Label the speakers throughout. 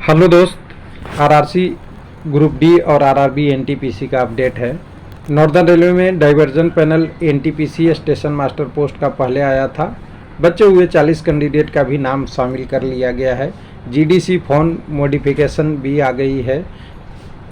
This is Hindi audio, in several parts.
Speaker 1: हेलो दोस्त, आरआरसी ग्रुप डी और आरआरबी एनटीपीसी का अपडेट है। नॉर्दर्न रेलवे में diversion panel NTPC station master post का पहले आया था। बचे हुए 40 कैंडिडेट का भी नाम शामिल कर लिया गया है। जीडीसी फोन मॉडिफिकेशन भी आ गई है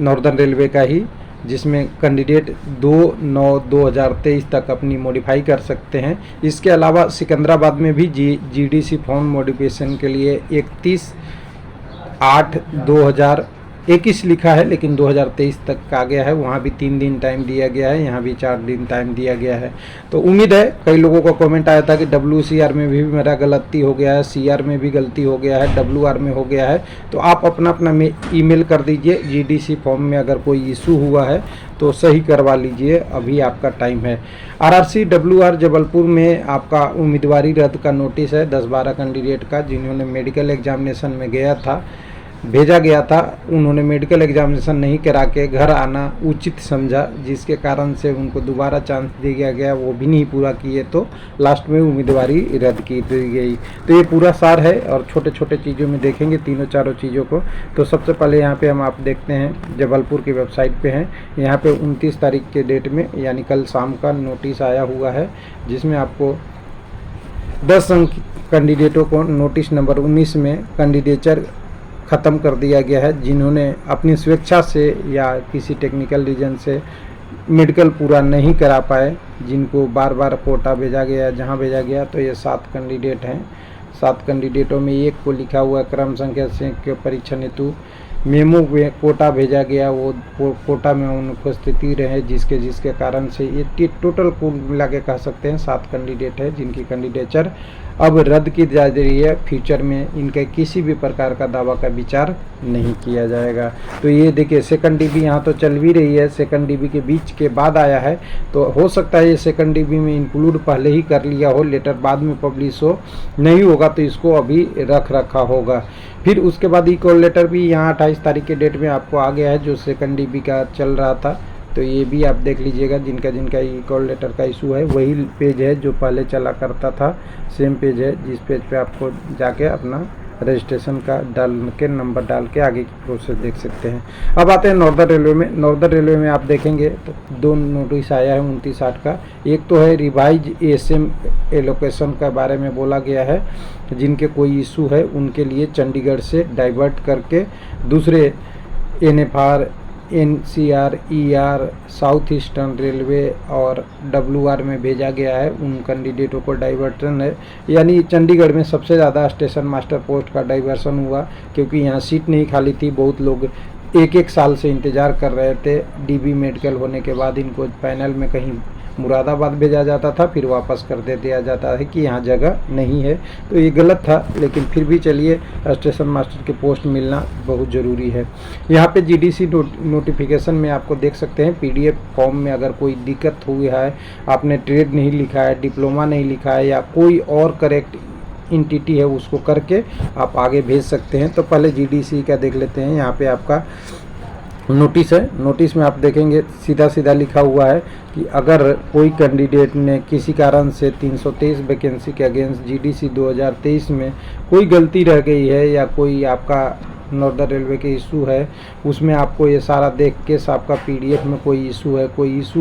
Speaker 1: नॉर्दर्न रेलवे का ही, जिसमें कैंडिडेट 2/9/2023 तक अपनी मॉडिफाई कर सकते हैं। इसके अलावा सिकंदराबाद में भी जीडीसी फोन मॉडिफिकेशन के लिए 31/8/2021 लिखा है, लेकिन 2023 तक का गया है। वहाँ भी 3 दिन टाइम दिया गया है, यहाँ भी 4 दिन टाइम दिया गया है। तो उम्मीद है, कई लोगों का कमेंट आया था कि WCR में भी मेरा गलती हो गया है, CR में भी गलती हो गया है, WR में हो गया है। तो आप अपना अपना ईमेल कर दीजिए। GDC फॉर्म में अगर कोई इशू हुआ है तो सही करवा लीजिए, अभी आपका टाइम है। RRC WR जबलपुर में आपका उम्मीदवारी रद्द का नोटिस है 10-12 कैंडिडेट का, जिन्होंने मेडिकल एग्जामिनेशन में गया था, भेजा गया था। उन्होंने मेडिकल एग्जामिनेशन नहीं करा के घर आना उचित समझा, जिसके कारण से उनको दोबारा चांस दिया गया, वो भी नहीं पूरा किए तो लास्ट में उम्मीदवारी रद्द की दी गई। तो ये पूरा सार है और छोटे छोटे चीज़ों में देखेंगे, तीनों चारों चीज़ों को। तो सबसे पहले यहाँ पे हम आप देखते हैं, जबलपुर की वेबसाइट पे हैं। यहाँ पे 29 तारीख के डेट में यानी कल शाम का नोटिस आया हुआ है, जिसमें आपको 10 अंक कैंडिडेटों को नोटिस नंबर 19 में कैंडिडेचर ख़त्म कर दिया गया है, जिन्होंने अपनी स्वेच्छा से या किसी टेक्निकल रीजन से मेडिकल पूरा नहीं करा पाए, जिनको बार बार कोटा भेजा गया, जहां भेजा गया। तो ये 7 कैंडिडेट हैं। 7 कैंडिडेटों में एक को लिखा हुआ क्रम संख्या से के परीक्षण हेतु मेमो कोटा भेजा गया, वो कोटा में अनुपस्थिति रहे, जिसके कारण से ये टोटल कुल मिला के कह सकते हैं 7 कैंडिडेट है, जिनकी कैंडिडेचर अब रद्द की जा रही है। फ्यूचर में इनके किसी भी प्रकार का दावा का विचार नहीं किया जाएगा। तो ये देखिए, सेकंड DB यहाँ तो चल भी रही है, सेकंड DB के बीच के बाद आया है, तो हो सकता है ये सेकंड DB में इंक्लूड पहले ही कर लिया हो, लेटर बाद में पब्लिश हो, नहीं होगा तो इसको अभी रख रखा होगा। फिर उसके बाद ई-कॉल लेटर भी यहाँ 28 तारीख के डेट में आपको आ गया है, जो सेकंड DB का चल रहा था। तो ये भी आप देख लीजिएगा, जिनका ई-कॉल लेटर का इशू है, वही पेज है जो पहले चला करता था, सेम पेज है, जिस पेज पे आपको जाके अपना रजिस्ट्रेशन का डाल के नंबर डाल के आगे की प्रोसेस देख सकते हैं। अब आते हैं नॉर्दर्न रेलवे में। नॉर्दर्न रेलवे में आप देखेंगे तो 2 नोटिस आया है 29/8 का। एक तो है रिवाइज ASM एलोकेशन के बारे में बोला गया है, जिनके कोई इशू है उनके लिए चंडीगढ़ से डाइवर्ट करके दूसरे NFR, NCR, ER, south eastern railway और WR में भेजा गया है। उन कैंडिडेटों को डाइवर्सन है, यानी चंडीगढ़ में सबसे ज़्यादा स्टेशन मास्टर पोस्ट का डाइवर्सन हुआ, क्योंकि यहाँ सीट नहीं खाली थी। बहुत लोग 1-1 साल से इंतज़ार कर रहे थे। DB मेडिकल होने के बाद इनको पैनल में कहीं मुरादाबाद भेजा जाता था, फिर वापस कर दे दिया जाता है कि यहाँ जगह नहीं है। तो ये गलत था, लेकिन फिर भी चलिए, स्टेशन मास्टर की पोस्ट मिलना बहुत ज़रूरी है। यहाँ पे GDC नोटिफिकेशन में आपको देख सकते हैं, PDF फॉर्म में अगर कोई दिक्कत हुई है, आपने ट्रेड नहीं लिखा है, डिप्लोमा नहीं लिखा है, या कोई और करेक्ट एंटिटी है, उसको करके आप आगे भेज सकते हैं। तो पहले GDC का देख लेते हैं। यहाँ पे आपका नोटिस है। नोटिस में आप देखेंगे सीधा सीधा लिखा हुआ है कि अगर कोई कैंडिडेट ने किसी कारण से 323 वैकेंसी के अगेंस्ट GDC 2023 में कोई गलती रह गई है, या कोई आपका नॉर्दर्न रेलवे के इशू है, उसमें आपको ये सारा देख के आपका PDF में कोई इशू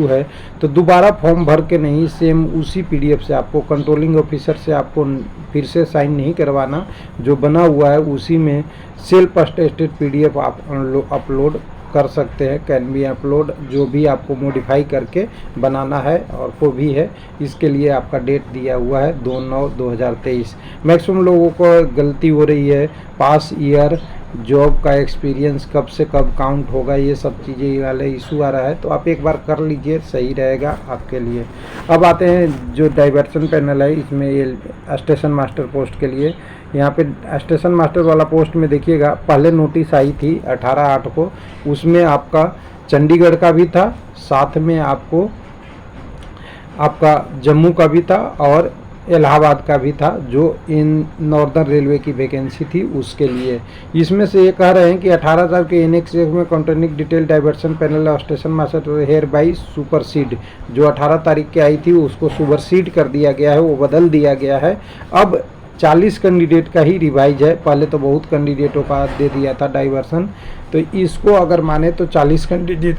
Speaker 1: है, तो दोबारा फॉर्म भर के नहीं, सेम उसी PDF से आपको कंट्रोलिंग ऑफिसर से आपको फिर से साइन नहीं करवाना, जो बना हुआ है उसी में सेल्फ अटेस्टेड PDF आप अपलोड कर सकते हैं। कैन बी अपलोड, जो भी आपको मॉडिफाई करके बनाना है, और वो भी है। इसके लिए आपका डेट दिया हुआ है 2/9/2023। मैक्सिमम लोगों को गलती हो रही है, पास ईयर, जॉब का एक्सपीरियंस कब से कब काउंट होगा, ये सब चीज़ें वाले इशू आ रहा है। तो आप एक बार कर लीजिए, सही रहेगा आपके लिए। अब आते हैं जो डाइवर्सन पैनल है, इसमें ये स्टेशन मास्टर पोस्ट के लिए, यहाँ पे स्टेशन मास्टर वाला पोस्ट में देखिएगा, पहले नोटिस आई थी 18/8 को, उसमें आपका चंडीगढ़ का भी था, साथ में आपको आपका जम्मू का भी था और इलाहाबाद का भी था, जो इन नॉर्दर्न रेलवे की वैकेंसी थी उसके लिए। इसमें से ये कह रहे हैं कि 18 साल के NX में कॉन्ट्रेक्ट डिटेल डाइवर्सन पैनल और station master hereby supersede, जो 18 तारीख के आई थी उसको सुपरसीड कर दिया गया है, वो बदल दिया गया है। अब 40 कैंडिडेट का ही रिवाइज है। पहले तो बहुत कैंडिडेटों का दे दिया था डाइवर्सन, तो इसको अगर माने तो 40 कैंडिडेट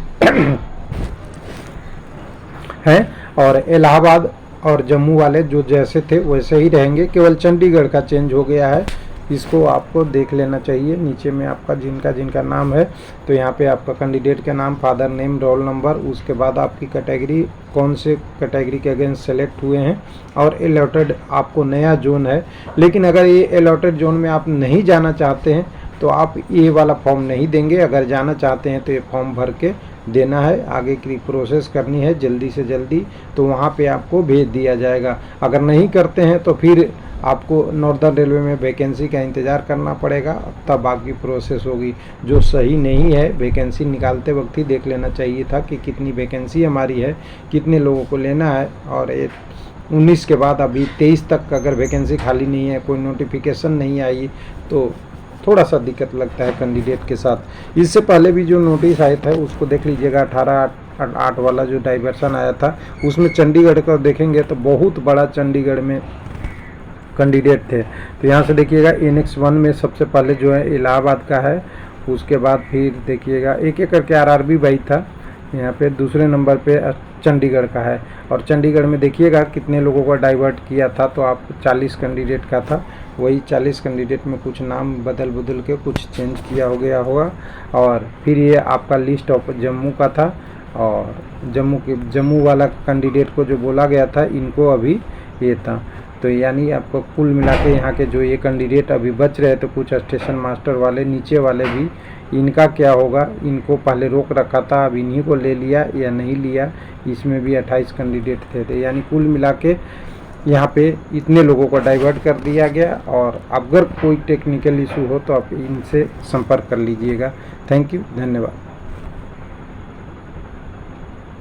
Speaker 1: हैं। और इलाहाबाद और जम्मू वाले जो जैसे थे वैसे ही रहेंगे, केवल चंडीगढ़ का चेंज हो गया है। इसको आपको देख लेना चाहिए। नीचे में आपका जिनका नाम है, तो यहाँ पे आपका कैंडिडेट का नाम, फादर नेम, रोल नंबर, उसके बाद आपकी कैटेगरी, कौन से कैटेगरी के अगेंस्ट सेलेक्ट हुए हैं, और अलॉटेड आपको नया जोन है। लेकिन अगर ये अलॉटेड जोन में आप नहीं जाना चाहते हैं तो आप ये वाला फॉर्म नहीं देंगे। अगर जाना चाहते हैं तो ये फॉर्म भर के देना है, आगे की प्रोसेस करनी है जल्दी से जल्दी, तो वहाँ पे आपको भेज दिया जाएगा। अगर नहीं करते हैं तो फिर आपको नॉर्दर्न रेलवे में वैकेंसी का इंतज़ार करना पड़ेगा, तब बाकी प्रोसेस होगी। जो सही नहीं है, वैकेंसी निकालते वक्त ही देख लेना चाहिए था कि कितनी वैकेंसी हमारी है, कितने लोगों को लेना है। और 19 के बाद अभी 23 तक अगर वैकेंसी खाली नहीं है, कोई नोटिफिकेशन नहीं आई, तो थोड़ा सा दिक्कत लगता है कैंडिडेट के साथ। इससे पहले भी जो नोटिस आया था उसको देख लीजिएगा, 18/8 वाला जो डाइवर्सन आया था, उसमें चंडीगढ़ का देखेंगे तो बहुत बड़ा चंडीगढ़ में कैंडिडेट थे। तो यहाँ से देखिएगा NX 1 में सबसे पहले जो है इलाहाबाद का है, उसके बाद फिर देखिएगा एक एक करके RRB भाई था, यहाँ पे दूसरे नंबर पे चंडीगढ़ का है। और चंडीगढ़ में देखिएगा कितने लोगों को डाइवर्ट किया था, तो आप 40 कैंडिडेट का था, वही 40 कैंडिडेट में कुछ नाम बदल के कुछ चेंज किया हो गया होगा। और फिर ये आपका लिस्ट ऑफ जम्मू का था, और जम्मू वाला कैंडिडेट को जो बोला गया था, इनको अभी ये था। तो यानी आपको कुल मिला के यहाँ के जो ये कैंडिडेट अभी बच रहे, तो कुछ स्टेशन मास्टर वाले नीचे वाले भी, इनका क्या होगा, इनको पहले रोक रखा था, अब इन्हीं को ले लिया या नहीं लिया। इसमें भी 28 कैंडिडेट थे, यानी कुल मिला के यहाँ पे इतने लोगों को डाइवर्ट कर दिया गया। और अगर कोई टेक्निकल इशू हो तो आप इनसे संपर्क कर लीजिएगा। थैंक यू, धन्यवाद।